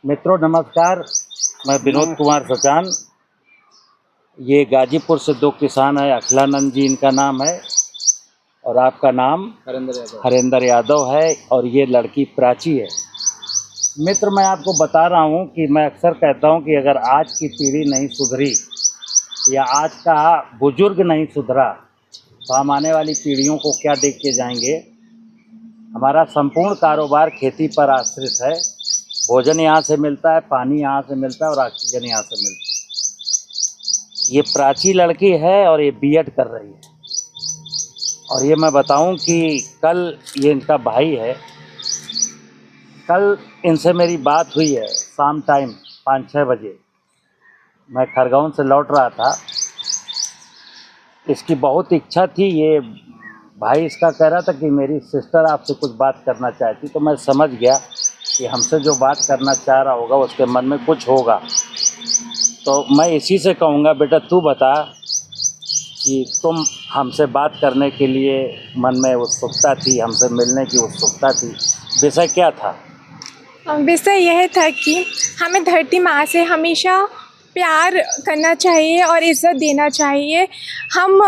मित्रों नमस्कार, मैं विनोद कुमार सचान। ये गाजीपुर से दो किसान हैं, अखिलानंद जी इनका नाम है और आपका नाम हरेंद्र यादव है और ये लड़की प्राची है। मित्र, मैं आपको बता रहा हूँ कि मैं अक्सर कहता हूँ कि अगर आज की पीढ़ी नहीं सुधरी या आज का बुजुर्ग नहीं सुधरा तो हम आने वाली पीढ़ियों को क्या देख के जाएंगे। हमारा संपूर्ण कारोबार खेती पर आश्रित है। भोजन यहाँ से मिलता है, पानी यहाँ से मिलता है और ऑक्सीजन यहाँ से मिलती है। ये प्राची लड़की है और ये बीएड कर रही है। और ये मैं बताऊं कि कल ये इनका भाई है, कल इनसे मेरी बात हुई है शाम टाइम 5-6 बजे। मैं खरगोन से लौट रहा था। इसकी बहुत इच्छा थी, ये भाई इसका कह रहा था कि मेरी सिस्टर आपसे कुछ बात करना चाहती। तो मैं समझ गया कि हमसे जो बात करना चाह रहा होगा उसके मन में कुछ होगा। तो मैं इसी से कहूँगा, बेटा तू बता कि तुम हमसे बात करने के लिए मन में उत्सुकता थी, हमसे मिलने की उत्सुकता थी, विषय क्या था? विषय यह था कि हमें धरती माँ से हमेशा प्यार करना चाहिए और इज़्ज़त देना चाहिए। हम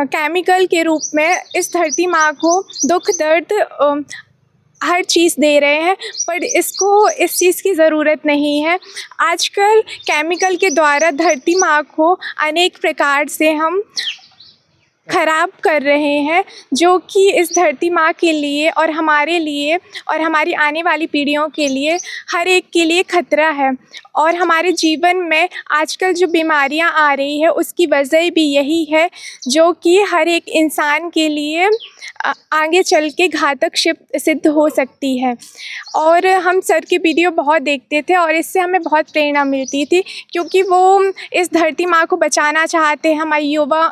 केमिकल के रूप में इस धरती माँ को दुख दर्द हर चीज़ दे रहे हैं, पर इसको इस चीज़ की ज़रूरत नहीं है। आजकल केमिकल के द्वारा धरती माँ को अनेक प्रकार से हम ख़राब कर रहे हैं, जो कि इस धरती माँ के लिए और हमारे लिए और हमारी आने वाली पीढ़ियों के लिए हर एक के लिए ख़तरा है। और हमारे जीवन में आजकल जो बीमारियाँ आ रही है उसकी वजह भी यही है, जो कि हर एक इंसान के लिए आगे चल के घातक सिद्ध हो सकती है। और हम सर की वीडियो बहुत देखते थे और इससे हमें बहुत प्रेरणा मिलती थी, क्योंकि वो इस धरती माँ को बचाना चाहते हैं, हमारे युवा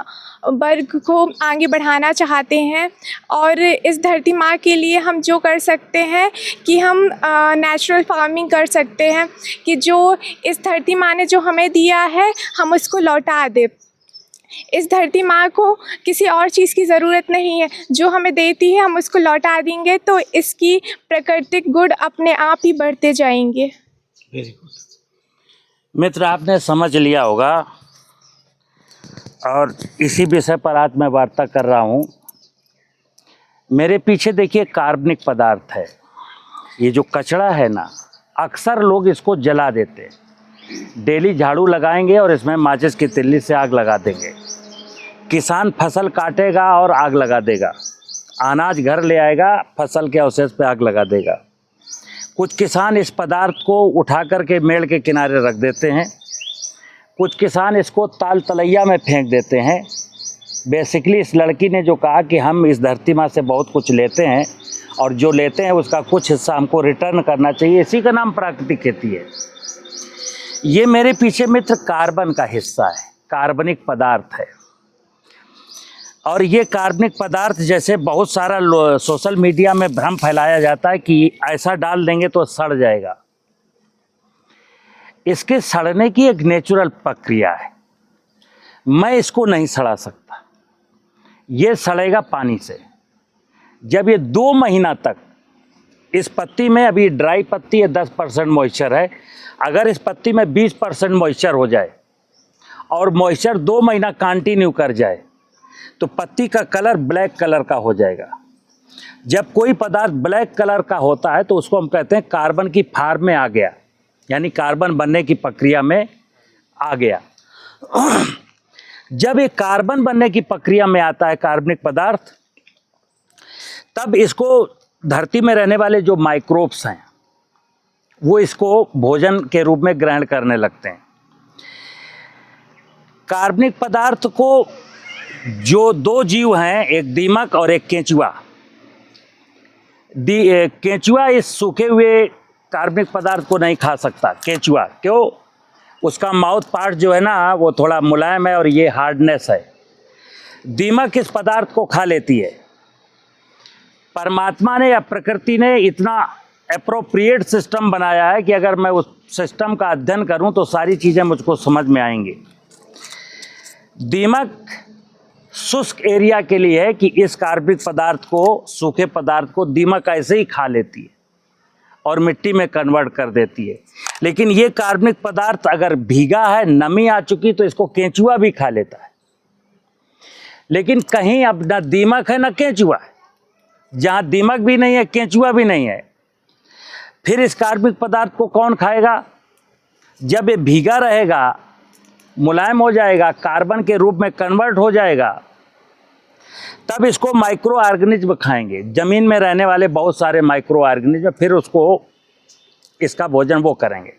वर्ग को आगे बढ़ाना चाहते हैं। और इस धरती माँ के लिए हम जो कर सकते हैं कि हम नेचुरल फार्मिंग कर सकते हैं, कि जो इस धरती माँ ने जो हमें दिया है हम उसको लौटा दें। इस धरती माँ को किसी और चीज़ की ज़रूरत नहीं है, जो हमें देती है हम उसको लौटा देंगे तो इसकी प्राकृतिक गुण अपने आप ही बढ़ते जाएंगे। Very good. मित्र, आपने समझ लिया होगा और इसी विषय पर आज मैं वार्ता कर रहा हूँ। मेरे पीछे देखिए कार्बनिक पदार्थ है। ये जो कचरा है ना, अक्सर लोग इसको जला देते हैं। डेली झाड़ू लगाएंगे और इसमें माचिस की तिल्ली से आग लगा देंगे। किसान फसल काटेगा और आग लगा देगा। अनाज घर ले आएगा, फसल के अवशेष पे आग लगा देगा। कुछ किसान इस पदार्थ को उठा करके मेड़ के किनारे रख देते हैं। कुछ किसान इसको ताल तलैया में फेंक देते हैं। बेसिकली इस लड़की ने जो कहा कि हम इस धरती माँ से बहुत कुछ लेते हैं और जो लेते हैं उसका कुछ हिस्सा हमको रिटर्न करना चाहिए, इसी का नाम प्राकृतिक खेती है। ये मेरे पीछे मित्र कार्बन का हिस्सा है, कार्बनिक पदार्थ है। और ये कार्बनिक पदार्थ जैसे बहुत सारा सोशल मीडिया में भ्रम फैलाया जाता है कि ऐसा डाल देंगे तो सड़ जाएगा। इसके सड़ने की एक नेचुरल प्रक्रिया है। मैं इसको नहीं सड़ा सकता। ये सड़ेगा पानी से। जब ये 2 महीना तक इस पत्ती में, अभी ड्राई पत्ती है, 10% मॉइस्चर है, अगर इस पत्ती में 20% मॉइस्चर हो जाए और मॉइस्चर 2 महीना कंटिन्यू कर जाए तो पत्ती का कलर ब्लैक कलर का हो जाएगा। जब कोई पदार्थ ब्लैक कलर का होता है तो उसको हम कहते हैं कार्बन की फॉर्म में आ गया, यानी कार्बन बनने की प्रक्रिया में आ गया। जब ये कार्बन बनने की प्रक्रिया में आता है कार्बनिक पदार्थ, तब इसको धरती में रहने वाले जो माइक्रोब्स हैं वो इसको भोजन के रूप में ग्रहण करने लगते हैं। कार्बनिक पदार्थ को जो 2 जीव हैं, एक दीमक और एक केंचुआ, केंचुआ इस सूखे हुए कार्बनिक पदार्थ को नहीं खा सकता। केंचुआ क्यों? उसका माउथ पार्ट जो है ना वो थोड़ा मुलायम है और ये हार्डनेस है। दीमक इस पदार्थ को खा लेती है। परमात्मा ने या प्रकृति ने इतना एप्रोप्रिएट सिस्टम बनाया है कि अगर मैं उस सिस्टम का अध्ययन करूं तो सारी चीज़ें मुझको समझ में आएंगी। दीमक शुष्क एरिया के लिए है कि इस कार्बनिक पदार्थ को, सूखे पदार्थ को दीमक ऐसे ही खा लेती है और मिट्टी में कन्वर्ट कर देती है। लेकिन ये कार्बनिक पदार्थ अगर भीगा है, नमी आ चुकी, तो इसको केंचुआ भी खा लेता है। लेकिन कहीं अब ना दीमक है ना केंचुआ है। जहाँ दीमक भी नहीं है, केंचुआ भी नहीं है, फिर इस कार्बनिक पदार्थ को कौन खाएगा? जब ये भीगा रहेगा, मुलायम हो जाएगा, कार्बन के रूप में कन्वर्ट हो जाएगा, तब इसको माइक्रो ऑर्गेनिज्म खाएंगे। ज़मीन में रहने वाले बहुत सारे माइक्रो ऑर्गेनिज्म, फिर उसको इसका भोजन वो करेंगे।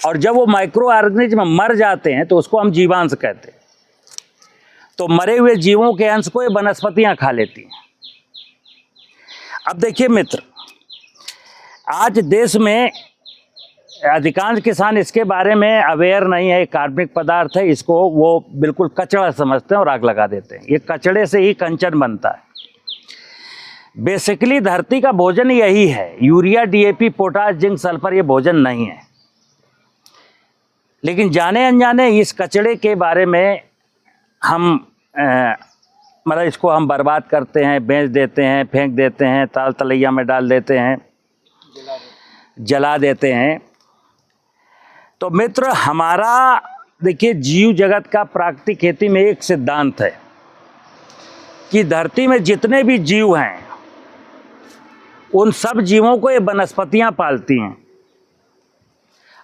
और जब वो माइक्रो ऑर्गेनिज्म मर जाते हैं तो उसको हम जीवांश कहते हैं। तो मरे हुए जीवों के अंश को ये वनस्पतियाँ खा लेती हैं। अब देखिए मित्र, आज देश में अधिकांश किसान इसके बारे में अवेयर नहीं है। कार्बनिक पदार्थ है, इसको वो बिल्कुल कचरा समझते हैं और आग लगा देते हैं। ये कचड़े से ही कंचन बनता है। बेसिकली धरती का भोजन यही है। Urea, DAP, potash, zinc, sulphur ये भोजन नहीं है। लेकिन जाने अनजाने इस कचड़े के बारे में हम मतलब इसको हम बर्बाद करते हैं, बेच देते हैं, फेंक देते हैं, ताल तलैया में डाल देते हैं, जला देते हैं। तो मित्र, हमारा देखिए जीव जगत का प्राकृतिक खेती में एक सिद्धांत है कि धरती में जितने भी जीव हैं उन सब जीवों को ये वनस्पतियां पालती हैं।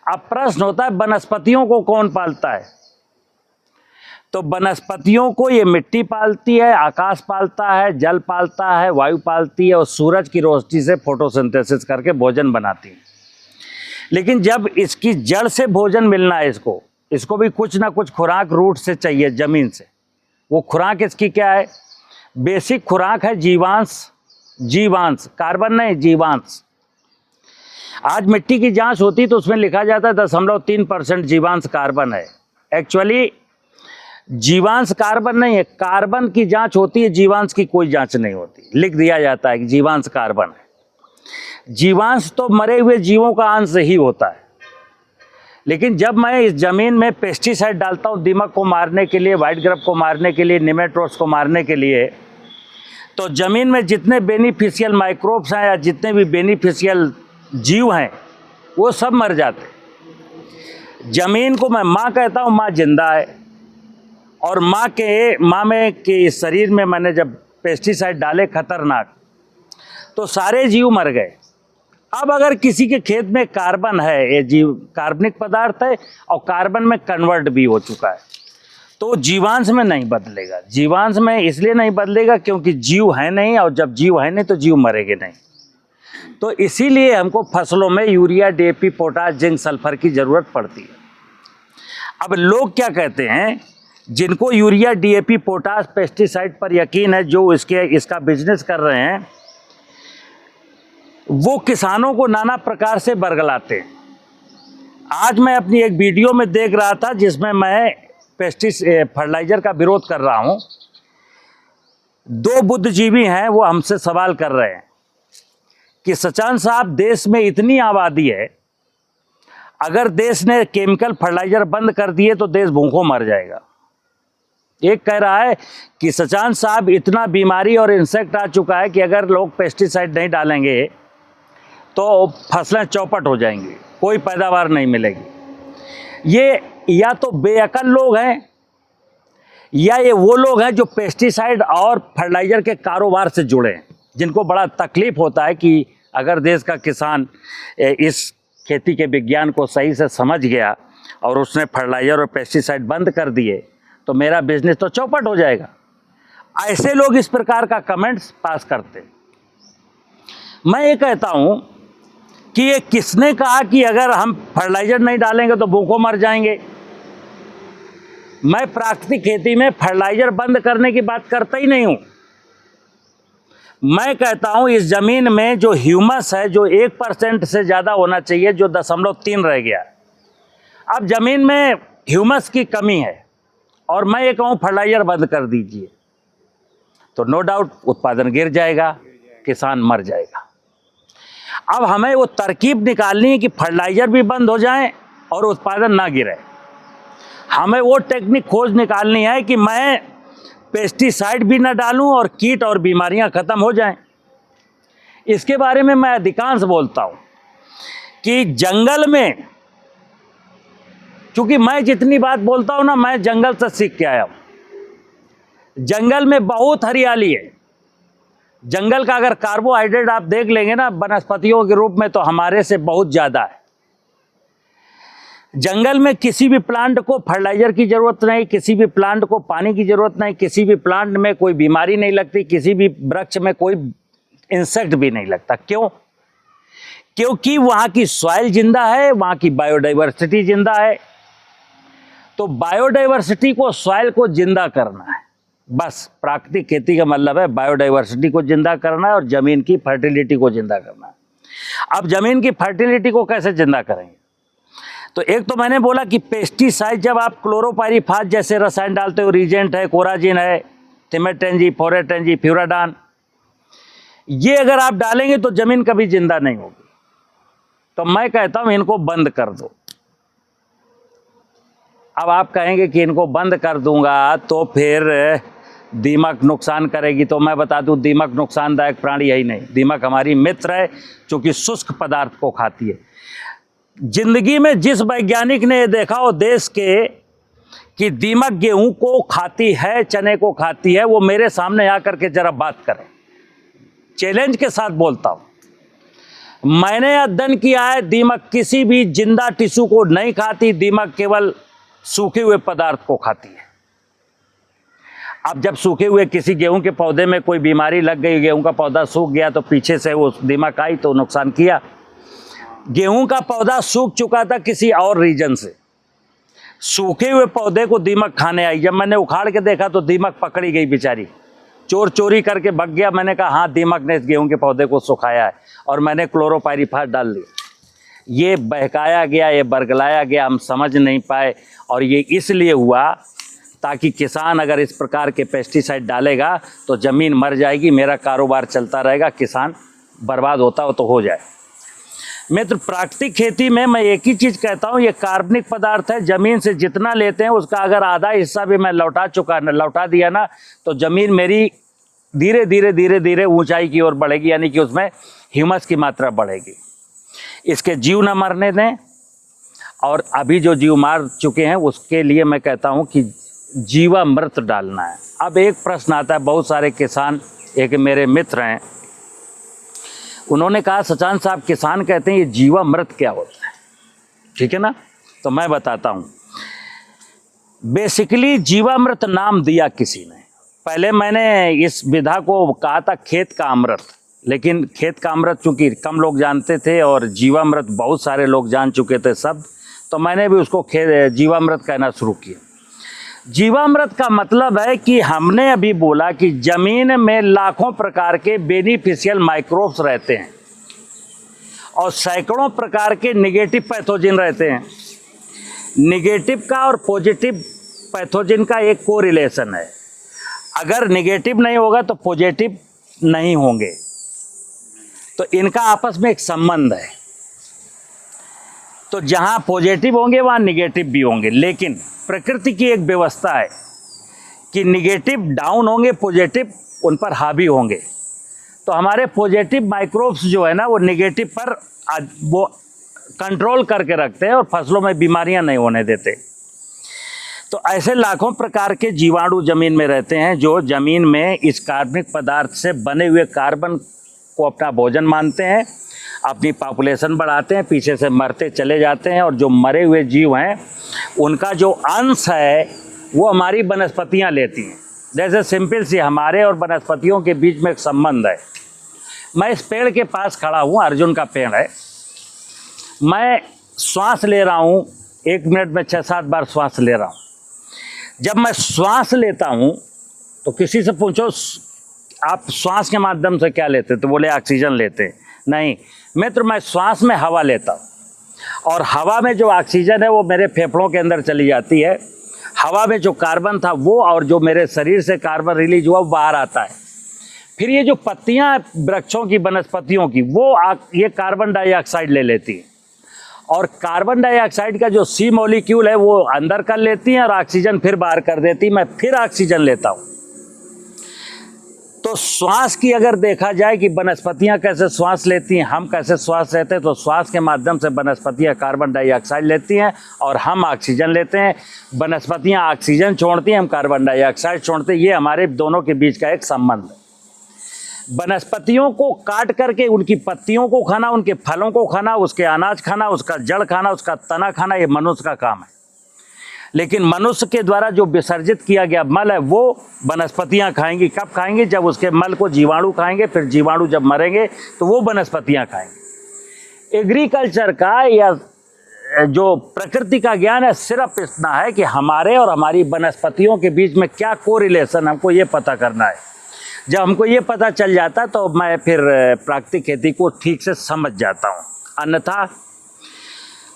अब प्रश्न होता है वनस्पतियों को कौन पालता है? तो वनस्पतियों को ये मिट्टी पालती है, आकाश पालता है, जल पालता है, वायु पालती है और सूरज की रोशनी से फोटोसिंथेसिस करके भोजन बनाती है। लेकिन जब इसकी जड़ से भोजन मिलना है, इसको भी कुछ ना कुछ खुराक रूट से चाहिए, ज़मीन से। वो खुराक इसकी क्या है? बेसिक खुराक है जीवांश, कार्बन नहीं, जीवांश। आज मिट्टी की जांच होती तो उसमें लिखा जाता है 0.3% जीवांश कार्बन है। एक्चुअली जीवांश कार्बन नहीं है, कार्बन की जांच होती है, जीवांश की कोई जांच नहीं होती। लिख दिया जाता है कि जीवांश कार्बन है। जीवांश तो मरे हुए जीवों का अंश ही होता है। लेकिन जब मैं इस ज़मीन में पेस्टिसाइड डालता हूँ दीमक को मारने के लिए, वाइट ग्रब को मारने के लिए, निमेटोड्स को मारने के लिए, तो ज़मीन में जितने बेनिफिशियल माइक्रोब्स हैं या जितने भी बेनिफिशियल जीव हैं वो सब मर जाते। ज़मीन को मैं माँ कहता हूँ, माँ जिंदा है। और माँ में के शरीर में मैंने जब पेस्टिसाइड डाले खतरनाक, तो सारे जीव मर गए। अब अगर किसी के खेत में कार्बन है, ये जीव कार्बनिक पदार्थ है और कार्बन में कन्वर्ट भी हो चुका है, तो जीवांश में नहीं बदलेगा। जीवांश में इसलिए नहीं बदलेगा क्योंकि जीव है नहीं, और जब जीव है नहीं तो जीव मरेंगे नहीं। तो इसीलिए हमको फसलों में urea, DAP, potash, zinc, sulphur की ज़रूरत पड़ती है। अब लोग क्या कहते हैं, जिनको यूरिया, डीएपी, पोटाश, पेस्टिसाइड पर यकीन है, जो इसका बिजनेस कर रहे हैं, वो किसानों को नाना प्रकार से बरगलाते हैं। आज मैं अपनी एक वीडियो में देख रहा था जिसमें मैं फर्टिलाइजर का विरोध कर रहा हूं। दो बुद्धिजीवी हैं, वो हमसे सवाल कर रहे हैं कि सचान साहब, देश में इतनी आबादी है, अगर देश ने केमिकल फर्टिलाइजर बंद कर दिए तो देश भूखों मर जाएगा। एक कह रहा है कि सचान साहब, इतना बीमारी और इंसेक्ट आ चुका है कि अगर लोग पेस्टिसाइड नहीं डालेंगे तो फसलें चौपट हो जाएंगी, कोई पैदावार नहीं मिलेगी। ये या तो बेअकल लोग हैं या ये वो लोग हैं जो पेस्टिसाइड और फर्टिलाइजर के कारोबार से जुड़े हैं, जिनको बड़ा तकलीफ होता है कि अगर देश का किसान इस खेती के विज्ञान को सही से समझ गया और उसने फर्टिलाइजर और पेस्टिसाइड बंद कर दिए तो मेरा बिजनेस तो चौपट हो जाएगा। ऐसे लोग इस प्रकार का कमेंट्स पास करते हैं। मैं ये कहता हूँ कि ये किसने कहा कि अगर हम फर्टिलाइजर नहीं डालेंगे तो भूखों मर जाएंगे? मैं प्राकृतिक खेती में फर्टिलाइजर बंद करने की बात करता ही नहीं हूँ। मैं कहता हूँ इस ज़मीन में जो ह्यूमस है, जो 1% से ज़्यादा होना चाहिए, जो 0.3 रह गया। अब ज़मीन में ह्यूमस की कमी है और मैं ये कहूँ फर्टिलाइजर बंद कर दीजिए, तो नो डाउट उत्पादन गिर जाएगा, किसान मर जाएगा। अब हमें वो तरकीब निकालनी है कि फर्टिलाइजर भी बंद हो जाए और उत्पादन ना गिरे। हमें वो टेक्निक खोज निकालनी है कि मैं पेस्टिसाइड भी ना डालूं और कीट और बीमारियां ख़त्म हो जाएं। इसके बारे में मैं अधिकांश बोलता हूं कि जंगल में, क्योंकि मैं जितनी बात बोलता हूं ना, मैं जंगल से सीख के आया हूं। जंगल में बहुत हरियाली है। जंगल का अगर कार्बोहाइड्रेट आप देख लेंगे ना वनस्पतियों के रूप में, तो हमारे से बहुत ज़्यादा है। जंगल में किसी भी प्लांट को फर्टिलाइजर की ज़रूरत नहीं, किसी भी प्लांट को पानी की ज़रूरत नहीं, किसी भी प्लांट में कोई बीमारी नहीं लगती, किसी भी वृक्ष में कोई इंसेक्ट भी नहीं लगता। क्यों? क्योंकि वहाँ की सॉइल जिंदा है, वहाँ की बायोडाइवर्सिटी जिंदा है। तो बायोडाइवर्सिटी को, सॉइल को जिंदा करना है। बस प्राकृतिक खेती का मतलब है बायोडाइवर्सिटी को जिंदा करना है और ज़मीन की फर्टिलिटी को जिंदा करना है। अब ज़मीन की फर्टिलिटी को कैसे जिंदा करेंगे? तो एक तो मैंने बोला कि पेस्टिसाइड, जब आप क्लोरोपाइरीफास जैसे रसायन डालते हो, रीजेंट है, कोराजिन है, थिमेटेंजी, फोरेटेंजी, फ्यूराडान, ये अगर आप डालेंगे तो ज़मीन कभी जिंदा नहीं होगी। तो मैं कहता हूं इनको बंद कर दो। अब आप कहेंगे कि इनको बंद कर दूंगा तो फिर दीमक नुकसान करेगी। तो मैं बता दूं, दीमक नुकसानदायक प्राणी है ही नहीं। दीमक हमारी मित्र है, चूंकि शुष्क पदार्थ को खाती है। जिंदगी में जिस वैज्ञानिक ने देखा हो देश के कि दीमक गेहूं को खाती है, चने को खाती है, वो मेरे सामने आकर के जरा बात करें। चैलेंज के साथ बोलता हूं। मैंने अध्ययन किया है, दीमक किसी भी जिंदा टिश्यू को नहीं खाती। दीमक केवल सूखे हुए पदार्थ को खाती है। अब जब सूखे हुए किसी गेहूं के पौधे में कोई बीमारी लग गई, गेहूं का पौधा सूख गया, तो पीछे से वो दीमक आई तो नुकसान किया। गेहूं का पौधा सूख चुका था किसी और रीजन से, सूखे हुए पौधे को दीमक खाने आई। जब मैंने उखाड़ के देखा तो दीमक पकड़ी गई बेचारी, चोर चोरी करके भाग गया। मैंने कहा हाँ, दीमक ने इस गेहूं के पौधे को सुखाया है, और मैंने क्लोरोपाइरीफास डाल दिया। ये बहकाया गया, ये बरगलाया गया, हम समझ नहीं पाए। और ये इसलिए हुआ ताकि किसान अगर इस प्रकार के पेस्टिसाइड डालेगा तो ज़मीन मर जाएगी, मेरा कारोबार चलता रहेगा, किसान बर्बाद होता हो तो हो जाए। मित्र, प्राकृतिक खेती में मैं एक ही चीज़ कहता हूँ, ये कार्बनिक पदार्थ है। ज़मीन से जितना लेते हैं उसका अगर आधा हिस्सा भी मैं लौटा दिया ना, तो ज़मीन मेरी धीरे धीरे धीरे धीरे ऊंचाई की ओर बढ़ेगी, यानी कि उसमें ह्यूमस की मात्रा बढ़ेगी। इसके जीव न मरने दें, और अभी जो जीव मार चुके हैं उसके लिए मैं कहता हूँ कि जीवामृत डालना है। अब एक प्रश्न आता है, बहुत सारे किसान, एक मेरे मित्र हैं, उन्होंने कहा सचान साहब, किसान कहते हैं ये जीवामृत क्या होता है? ठीक है ना, तो मैं बताता हूँ। बेसिकली जीवामृत नाम दिया किसी ने। पहले मैंने इस विधा को कहा था खेत का अमृत, लेकिन खेत का अमृत चूंकि कम लोग जानते थे और जीवामृत बहुत सारे लोग जान चुके थे सब, तो मैंने भी उसको जीवामृत कहना शुरू किया। जीवामृत का मतलब है कि हमने अभी बोला कि ज़मीन में लाखों प्रकार के बेनिफिशियल माइक्रोब्स रहते हैं और सैकड़ों प्रकार के नेगेटिव पैथोजन रहते हैं। नेगेटिव का और पॉजिटिव पैथोजन का एक कोरिलेशन है। अगर नेगेटिव नहीं होगा तो पॉजिटिव नहीं होंगे, तो इनका आपस में एक संबंध है। तो जहाँ पॉजिटिव होंगे वहाँ नेगेटिव भी होंगे, लेकिन प्रकृति की एक व्यवस्था है कि नेगेटिव डाउन होंगे, पॉजिटिव उन पर हावी होंगे। तो हमारे पॉजिटिव माइक्रोब्स जो है ना, वो नेगेटिव पर वो कंट्रोल करके रखते हैं और फसलों में बीमारियां नहीं होने देते। तो ऐसे लाखों प्रकार के जीवाणु ज़मीन में रहते हैं जो ज़मीन में इस कार्बनिक पदार्थ से बने हुए कार्बन को अपना भोजन मानते हैं, अपनी पॉपुलेशन बढ़ाते हैं, पीछे से मरते चले जाते हैं। और जो मरे हुए जीव हैं उनका जो अंश है वो हमारी वनस्पतियां लेती हैं। जैसे सिंपल सी हमारे और वनस्पतियों के बीच में एक संबंध है। मैं इस पेड़ के पास खड़ा हूँ, अर्जुन का पेड़ है। मैं श्वास ले रहा हूँ, 1 मिनट में 6-7 बार श्वास ले रहा हूँ। जब मैं श्वास लेता हूँ तो किसी से पूछो आप श्वास के माध्यम से क्या लेते, तो बोले ऑक्सीजन लेते। नहीं मित्र, मैं श्वास में हवा लेता हूँ और हवा में जो ऑक्सीजन है वो मेरे फेफड़ों के अंदर चली जाती है। हवा में जो कार्बन था वो और जो मेरे शरीर से कार्बन रिलीज हुआ वो बाहर आता है। फिर ये जो पत्तियाँ वृक्षों की, वनस्पतियों की, वो ये कार्बन डाइऑक्साइड ले लेती हैं और कार्बन डाइऑक्साइड का जो सी मॉलिक्यूल है वो अंदर कर लेती हैं और ऑक्सीजन फिर बाहर कर देती। मैं फिर ऑक्सीजन लेता हूँ। तो श्वास की अगर देखा जाए कि वनस्पतियां कैसे श्वास लेती हैं, हम कैसे श्वास लेते हैं, तो श्वास के माध्यम से वनस्पतियां कार्बन डाइऑक्साइड लेती हैं और हम ऑक्सीजन लेते हैं। वनस्पतियां ऑक्सीजन छोड़ती हैं, हम कार्बन डाइऑक्साइड छोड़ते हैं। ये हमारे दोनों के बीच का एक संबंध है। वनस्पतियों को काट करके उनकी पत्तियों को खाना, उनके फलों को खाना, उसके अनाज खाना, उसका जड़ खाना, उसका तना खाना, ये मनुष्य का काम है। लेकिन मनुष्य के द्वारा जो विसर्जित किया गया मल है वो वनस्पतियां खाएंगी। कब खाएंगी? जब उसके मल को जीवाणु खाएंगे, फिर जीवाणु जब मरेंगे तो वो वनस्पतियां खाएंगी। एग्रीकल्चर का या जो प्रकृति का ज्ञान है सिर्फ इतना है कि हमारे और हमारी वनस्पतियों के बीच में क्या कोरिलेशन, हमको ये पता करना है। जब हमको ये पता चल जाता तो मैं फिर प्राकृतिक खेती को ठीक से समझ जाता हूँ।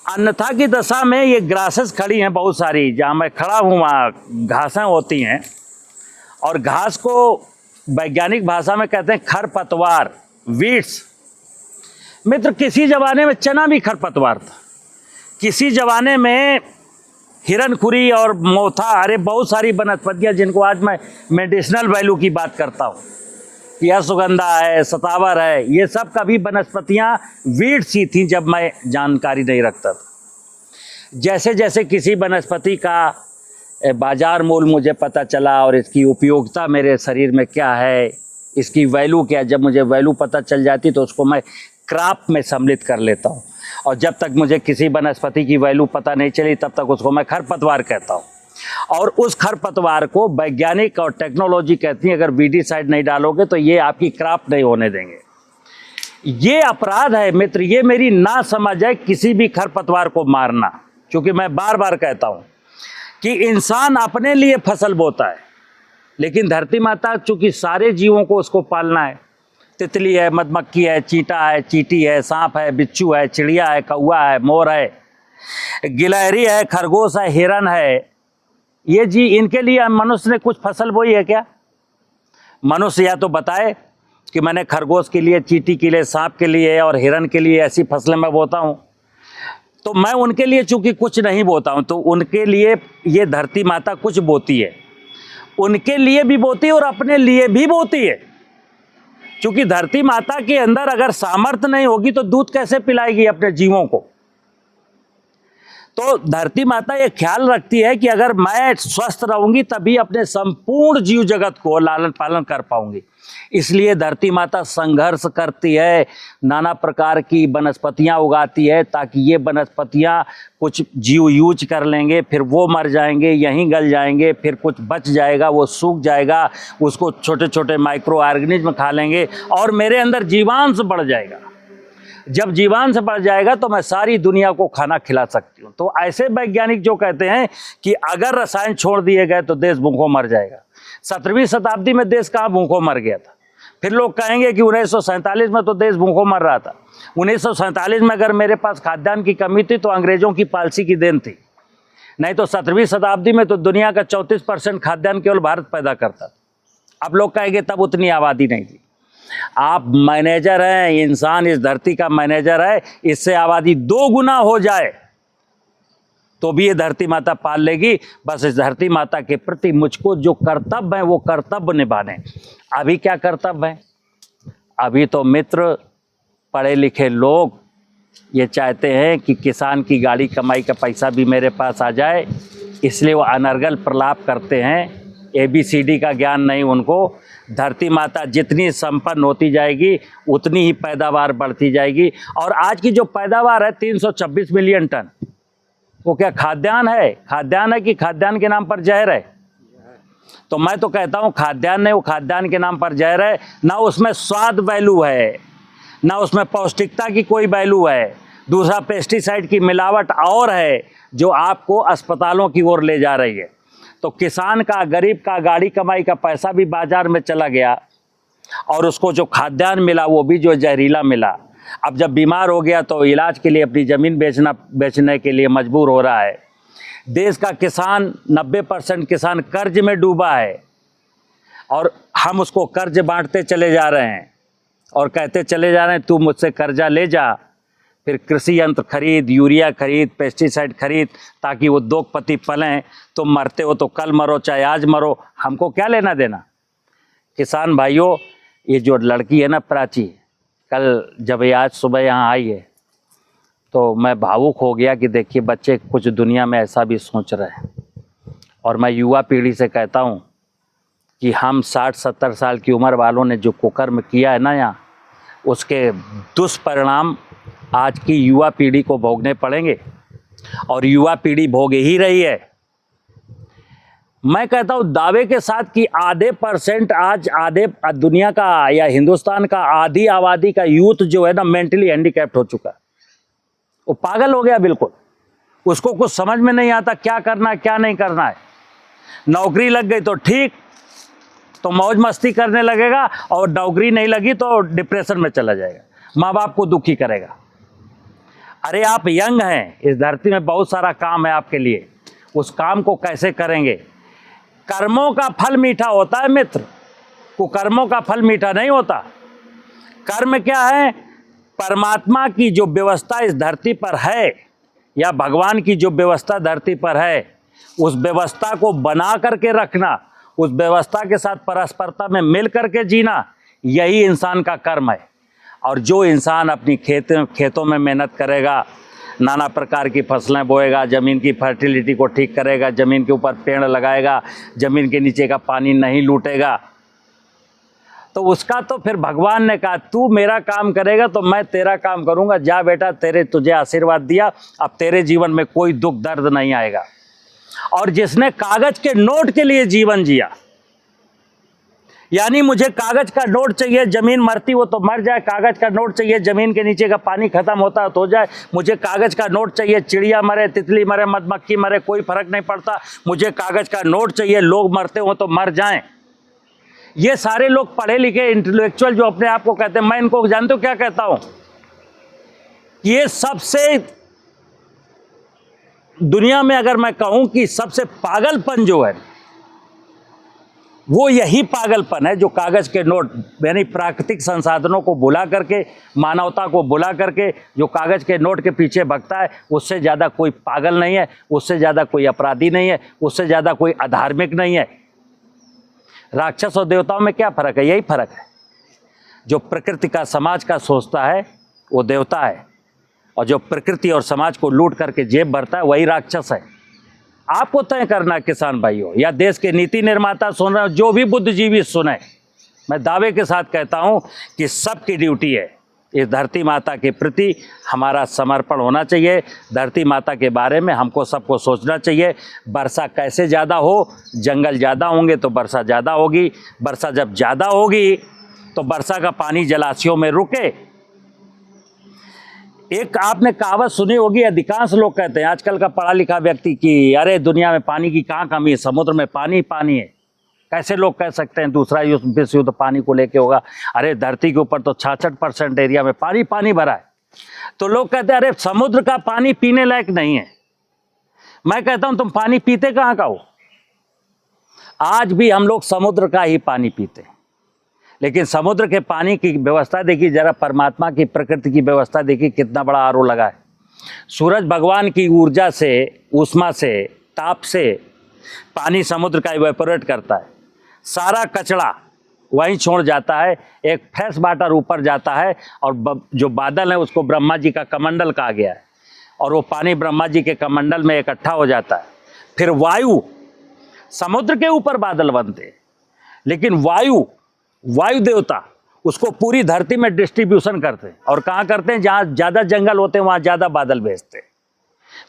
अन्यथा की दशा में ये ग्रासेस खड़ी हैं बहुत सारी। जहाँ मैं खड़ा हूँ वहाँ घासें होती हैं और घास को वैज्ञानिक भाषा में कहते हैं खरपतवार, वीड्स। मित्र, किसी ज़माने में चना भी खरपतवार था, किसी ज़माने में हिरनखुरी और मोथा, अरे बहुत सारी वनस्पतियाँ जिनको आज मैं मेडिसिनल वैल्यू की बात करता हूँ, यह सुगंधा है, सतावर है, ये सब कभी वनस्पतियाँ वीड्स ही थी जब मैं जानकारी नहीं रखता था। जैसे जैसे किसी वनस्पति का बाजार मूल्य मुझे पता चला और इसकी उपयोगिता मेरे शरीर में क्या है, इसकी वैल्यू क्या है, जब मुझे वैल्यू पता चल जाती तो उसको मैं क्रॉप में सम्मिलित कर लेता हूँ। और जब तक मुझे किसी वनस्पति की वैल्यू पता नहीं चली तब तक उसको मैं खरपतवार कहता हूँ। और उस खरपतवार को वैज्ञानिक और टेक्नोलॉजी कहती है अगर वीडीसाइड नहीं डालोगे तो ये आपकी क्रॉप नहीं होने देंगे। ये अपराध है मित्र, ये मेरी ना समझ है किसी भी खरपतवार को मारना। क्योंकि मैं बार बार कहता हूँ कि इंसान अपने लिए फसल बोता है, लेकिन धरती माता चूँकि सारे जीवों को उसको पालना है। तितली है, मधुमक्खी है, चींटा है, चींटी है, सांप है, बिच्छू है, चिड़िया है, कौवा है, मोर है, गिलहरी है, खरगोश है, हिरन है, ये जी इनके लिए मनुष्य ने कुछ फसल बोई है क्या? मनुष्य या तो बताए कि मैंने खरगोश के लिए, चींटी के लिए, सांप के लिए और हिरन के लिए ऐसी फसलें मैं बोता हूँ। तो मैं उनके लिए चूंकि कुछ नहीं बोता हूँ, तो उनके लिए ये धरती माता कुछ बोती है, उनके लिए भी बोती है और अपने लिए भी बोती है। क्योंकि धरती माता के अंदर अगर सामर्थ्य नहीं होगी तो दूध कैसे पिलाएगी अपने जीवों को? तो धरती माता ये ख्याल रखती है कि अगर मैं स्वस्थ रहूंगी तभी अपने संपूर्ण जीव जगत को लालन पालन कर पाऊंगी। इसलिए धरती माता संघर्ष करती है, नाना प्रकार की वनस्पतियां उगाती है ताकि ये वनस्पतियां कुछ जीव यूज कर लेंगे, फिर वो मर जाएंगे, यहीं गल जाएंगे, फिर कुछ बच जाएगा, वो सूख जाएगा, उसको छोटे छोटे माइक्रो ऑर्गेनिज्म खा लेंगे और मेरे अंदर जीवांश बढ़ जाएगा। जब जीवांश बढ़ जाएगा तो मैं सारी दुनिया को खाना खिला सकती हूँ। तो ऐसे वैज्ञानिक जो कहते हैं कि अगर रसायन छोड़ दिए गए तो देश भूखों मर जाएगा। 17वीं शताब्दी में देश कहाँ भूखों मर गया था? फिर लोग कहेंगे कि 1947 में तो देश भूखों मर रहा था। 1947 में अगर मेरे पास खाद्यान्न की कमी थी तो अंग्रेजों की पॉलिसी की देन थी, नहीं तो 17वीं शताब्दी में तो दुनिया का 34% खाद्यान्न केवल भारत पैदा करता। अब लोग कहेंगे तब उतनी आबादी नहीं थी। आप मैनेजर हैं, इंसान इस धरती का मैनेजर है, इससे आबादी 2 गुना हो जाए तो भी ये धरती माता पाल लेगी। बस इस धरती माता के प्रति मुझको जो कर्तव्य है वो कर्तव्य निभाने। अभी क्या कर्तव्य है? अभी तो मित्र पढ़े लिखे लोग ये चाहते हैं कि किसान की गाड़ी कमाई का पैसा भी मेरे पास आ जाए, इसलिए वो अनर्गल प्रलाप करते हैं। ABCD का ज्ञान नहीं उनको। धरती माता जितनी संपन्न होती जाएगी उतनी ही पैदावार बढ़ती जाएगी। और आज की जो पैदावार है 326 मिलियन टन, वो क्या खाद्यान्न है? खाद्यान्न है कि खाद्यान्न के नाम पर जहर है? तो मैं तो कहता हूँ खाद्यान्न है, वो खाद्यान्न के नाम पर जहर है। ना उसमें स्वाद वैल्यू है, ना उसमें पौष्टिकता की कोई वैल्यू है। दूसरा पेस्टिसाइड की मिलावट और है जो आपको अस्पतालों की ओर ले जा रही है। तो किसान का, गरीब का गाड़ी कमाई का पैसा भी बाजार में चला गया और उसको जो खाद्यान्न मिला वो भी जो जहरीला मिला। अब जब बीमार हो गया तो इलाज के लिए अपनी ज़मीन बेचने के लिए मजबूर हो रहा है। देश का किसान 90% किसान कर्ज में डूबा है और हम उसको कर्ज बांटते चले जा रहे हैं और कहते चले जा रहे हैं तू मुझसे कर्जा ले जा, फिर कृषि यंत्र खरीद, यूरिया खरीद, पेस्टिसाइड खरीद ताकि उद्योगपति पलें। तुम मरते हो तो कल मरो चाहे आज मरो, हमको क्या लेना देना? किसान भाइयों, ये जो लड़की है ना प्राची, कल जब ये आज सुबह यहाँ आई है तो मैं भावुक हो गया कि देखिए बच्चे कुछ दुनिया में ऐसा भी सोच रहे हैं। और मैं युवा पीढ़ी से कहता हूँ कि हम 60-70 साल की उम्र वालों ने जो कुकर्म किया है ना यहाँ, उसके दुष्परिणाम आज की युवा पीढ़ी को भोगने पड़ेंगे और युवा पीढ़ी भोग ही रही है। मैं कहता हूँ दावे के साथ कि आधे % आज आधे दुनिया का या हिंदुस्तान का आधी आबादी का यूथ जो है ना मेंटली हैंडीकैप्ड हो चुका है। वो पागल हो गया बिल्कुल, उसको कुछ समझ में नहीं आता क्या करना है क्या नहीं करना है। नौकरी लग गई तो ठीक, तो मौज मस्ती करने लगेगा, और नौकरी नहीं लगी तो डिप्रेशन में चला जाएगा, माँ बाप को दुखी करेगा। अरे आप यंग हैं, इस धरती में बहुत सारा काम है आपके लिए, उस काम को कैसे करेंगे? कर्मों का फल मीठा होता है मित्र, कुकर्मों का फल मीठा नहीं होता। कर्म क्या है? परमात्मा की जो व्यवस्था इस धरती पर है या भगवान की जो व्यवस्था धरती पर है, उस व्यवस्था को बना करके रखना, उस व्यवस्था के साथ परस्परता में मिल करके जीना, यही इंसान का कर्म है। और जो इंसान अपनी खेतों में मेहनत करेगा, नाना प्रकार की फसलें बोएगा, ज़मीन की फर्टिलिटी को ठीक करेगा, ज़मीन के ऊपर पेड़ लगाएगा, ज़मीन के नीचे का पानी नहीं लूटेगा, तो उसका तो फिर भगवान ने कहा तू मेरा काम करेगा तो मैं तेरा काम करूँगा, जा बेटा तुझे आशीर्वाद दिया, अब तेरे जीवन में कोई दुख दर्द नहीं आएगा। और जिसने कागज के नोट के लिए जीवन जिया, यानी मुझे कागज का नोट चाहिए, जमीन मरती हो तो मर जाए, कागज का नोट चाहिए, जमीन के नीचे का पानी खत्म होता है तो हो जाए, मुझे कागज का नोट चाहिए, चिड़िया मरे, तितली मरे, मधुमक्खी मरे, कोई फर्क नहीं पड़ता, मुझे कागज का नोट चाहिए, लोग मरते हो तो मर जाएं। ये सारे लोग पढ़े लिखे इंटेलेक्चुअल जो अपने आप को कहते हैं, मैं इनको जानते हो क्या कहता हूं? ये सबसे दुनिया में अगर मैं कहूं कि सबसे पागलपन जो है वो यही पागलपन है जो कागज के नोट यानी प्राकृतिक संसाधनों को बुला करके, मानवता को बुला करके जो कागज के नोट के पीछे भगता है, उससे ज़्यादा कोई पागल नहीं है, उससे ज़्यादा कोई अपराधी नहीं है, उससे ज़्यादा कोई अधार्मिक नहीं है। राक्षस और देवताओं में क्या फ़र्क है? यही फ़र्क है, जो प्रकृति का समाज का सोचता है वो देवता है, और जो प्रकृति और समाज को लूट करके जेब भरता है वही राक्षस है। आपको तय करना किसान भाइयों, या देश के नीति निर्माता सुन रहे हो, जो भी बुद्धिजीवी सुने, मैं दावे के साथ कहता हूं कि सबकी ड्यूटी है इस धरती माता के प्रति हमारा समर्पण होना चाहिए। धरती माता के बारे में हमको सबको सोचना चाहिए। वर्षा कैसे ज़्यादा हो, जंगल ज़्यादा होंगे तो वर्षा ज़्यादा होगी, वर्षा जब ज़्यादा होगी तो वर्षा का पानी जलाशयों में रुके। एक आपने कहावत सुनी होगी, अधिकांश लोग कहते हैं आजकल का पढ़ा लिखा व्यक्ति कि अरे दुनिया में पानी की कहाँ कमी है, समुद्र में पानी पानी है। कैसे लोग कह सकते हैं दूसरा विश्व युद्ध पानी को लेके होगा? अरे धरती के ऊपर तो 66% एरिया में पानी पानी भरा है। तो लोग कहते हैं अरे समुद्र का पानी पीने लायक नहीं है। मैं कहता हूं तुम पानी पीते कहाँ का हो? आज भी हम लोग समुद्र का ही पानी पीते हैं, लेकिन समुद्र के पानी की व्यवस्था देखिए जरा, परमात्मा की प्रकृति की व्यवस्था देखिए, कितना बड़ा आरओ लगा है। सूरज भगवान की ऊर्जा से, ऊष्मा से, ताप से पानी समुद्र का इवेपोरेट करता है, सारा कचरा वहीं छोड़ जाता है, एक फ्रेश वाटर ऊपर जाता है, और जो बादल है उसको ब्रह्मा जी का कमंडल कहा गया है, और वो पानी ब्रह्मा जी के कमंडल में इकट्ठा हो जाता है। फिर वायु, समुद्र के ऊपर बादल बनते हैं, लेकिन वायु देवता उसको पूरी धरती में डिस्ट्रीब्यूशन करते हैं, और कहाँ करते हैं? जहाँ ज़्यादा जंगल होते हैं वहाँ ज़्यादा बादल भेजते हैं।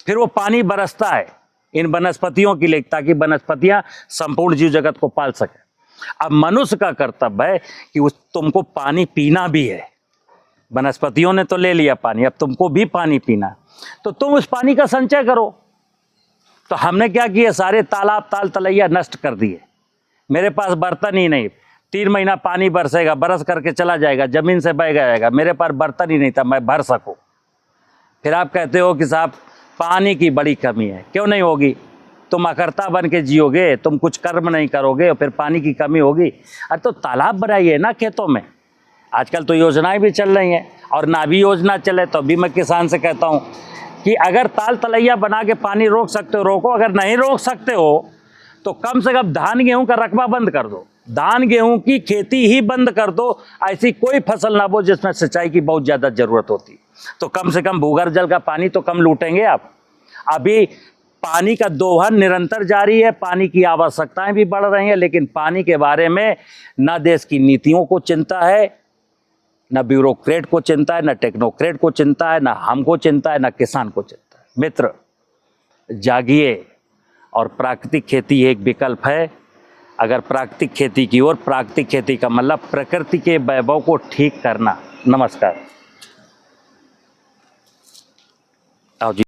फिर वो पानी बरसता है इन वनस्पतियों के लिए, ताकि वनस्पतियाँ संपूर्ण जीव जगत को पाल सकें। अब मनुष्य का कर्तव्य है कि तुमको पानी पीना भी है। वनस्पतियों ने तो ले लिया पानी, अब तुमको भी पानी पीना, तो तुम उस पानी का संचय करो। तो हमने क्या किया? सारे तालाब ताल तलैया नष्ट कर दिए। मेरे पास बर्तन ही नहीं, 3 महीना पानी बरसेगा, बरस करके चला जाएगा, ज़मीन से बह जाएगा, मेरे पास बर्तन ही नहीं था मैं भर सकूँ। फिर आप कहते हो कि साहब पानी की बड़ी कमी है। क्यों नहीं होगी? तुम अकर्ता बन के जियोगे, तुम कुछ कर्म नहीं करोगे और फिर पानी की कमी होगी। अरे तो तालाब बनाइए ना खेतों में। आजकल तो योजनाएं भी चल रही हैं, और ना भी योजना चले तो भी मैं किसान से कहता हूँ कि अगर ताल तलैया बना के पानी रोक सकते हो रोको, अगर नहीं रोक सकते हो तो कम से कम धान गेहूँ का रकबा बंद कर दो। धान गेहूं की खेती ही बंद कर दो, ऐसी कोई फसल ना बो जिसमें सिंचाई की बहुत ज़्यादा ज़रूरत होती, तो कम से कम भूगर्भ जल का पानी तो कम लूटेंगे आप। अभी पानी का दोहन निरंतर जारी है, पानी की आवश्यकताएं भी बढ़ रही हैं, लेकिन पानी के बारे में न देश की नीतियों को चिंता है, न ब्यूरोक्रेट को चिंता है, न टेक्नोक्रेट को चिंता है, न हमको चिंता है, न किसान को चिंता है। मित्र, जागिए और प्राकृतिक खेती एक विकल्प है। अगर प्राकृतिक खेती की ओर, प्राकृतिक खेती का मतलब प्रकृति के वैभव को ठीक करना। नमस्कार। आओ जी।